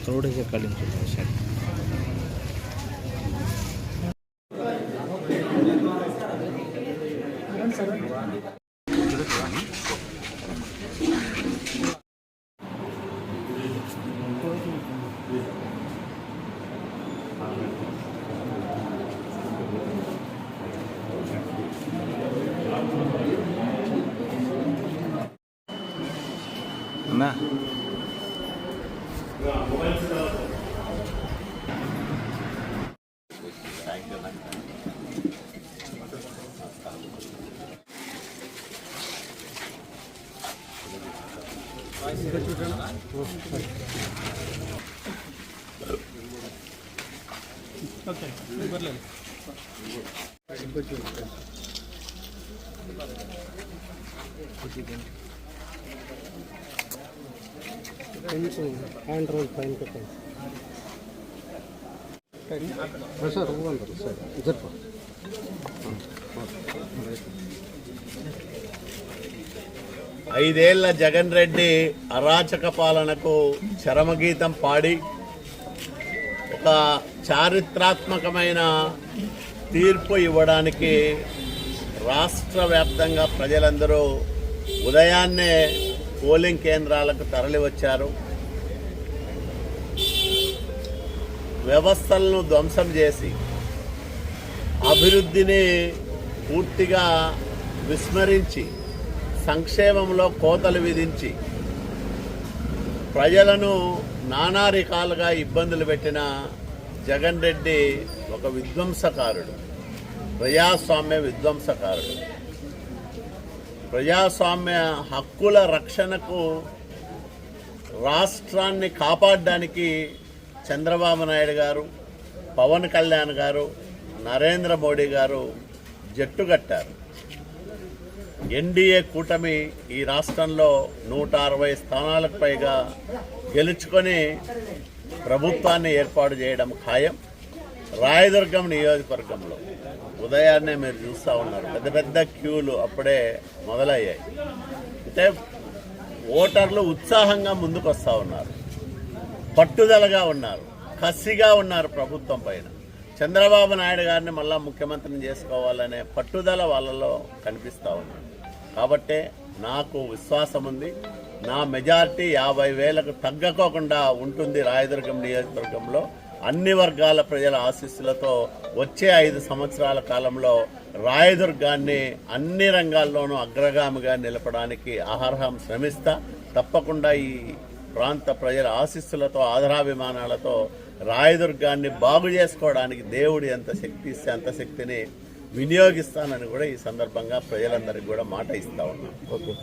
थोड़े से कलिंग शायद ना ఓకే పర్లేదు కొంచెం హ్యాండ్ రోల్ పైన పెట్టండి సార్ ఇవ్వండి సార్ జరుపు ఐదేళ్ల జగన్ రెడ్డి అరాచక పాలనకు చరమగీతం పాడి ఒక చారిత్రాత్మకమైన తీర్పు ఇవ్వడానికి రాష్ట్ర వ్యాప్తంగా ప్రజలందరూ ఉదయాన్నే పోలింగ్ కేంద్రాలకు తరలివచ్చారు. వ్యవస్థలను ధ్వంసం చేసి అభివృద్ధిని పూర్తిగా విస్మరించి సంక్షేమంలో కోతలు విధించి ప్రజలను నానా రకాలుగా ఇబ్బందులు పెట్టిన జగన్ రెడ్డి ఒక విధ్వంసకారుడు, ప్రజాస్వామ్య విధ్వంసకారుడు. ప్రజాస్వామ్య హక్కుల రక్షణకు రాష్ట్రాన్ని కాపాడడానికి చంద్రబాబు నాయుడు గారు, పవన్ కళ్యాణ్ గారు, నరేంద్ర మోడీ గారు జట్టుగట్టారు. ఎన్డీఏ కూటమి ఈ రాష్ట్రంలో 160 స్థానాలకు పైగా గెలుచుకొని ప్రభుత్వాన్ని ఏర్పాటు చేయడం ఖాయం. రాయదుర్గం నియోజకవర్గంలో ఉదయాన్నే మీరు చూస్తూ ఉన్నారు, పెద్ద పెద్ద క్యూలు అప్పుడే మొదలయ్యాయి. అంటే ఓటర్లు ఉత్సాహంగా ముందుకు వస్తూ ఉన్నారు, పట్టుదలగా ఉన్నారు, కసిగా ఉన్నారు ప్రభుత్వం పైన. చంద్రబాబు నాయుడు గారిని మళ్ళా ముఖ్యమంత్రిని చేసుకోవాలనే పట్టుదల వాళ్ళలో కనిపిస్తూ ఉంది. కాబట్టే నాకు విశ్వాసం ఉంది, నా మెజార్టీ 50,000కు తగ్గకోకుండా ఉంటుంది. రాయదుర్గం నియోజకవర్గంలో అన్ని వర్గాల ప్రజల ఆశీస్సులతో వచ్చే 5 సంవత్సరాల కాలంలో రాయదుర్గాన్ని అన్ని రంగాల్లోనూ అగ్రగామిగా నిలపడానికి అహర్హం శ్రమిస్తా. తప్పకుండా ఈ ప్రాంత ప్రజల ఆశీస్సులతో, ఆదరాభిమానాలతో రాయదుర్గాన్ని బాగు చేసుకోవడానికి దేవుడు ఎంత శక్తి ఇస్తే అంత శక్తిని వినియోగిస్తానని కూడా ఈ సందర్భంగా ప్రజలందరికీ కూడా మాట ఇస్తా ఉన్నాను. ఓకే.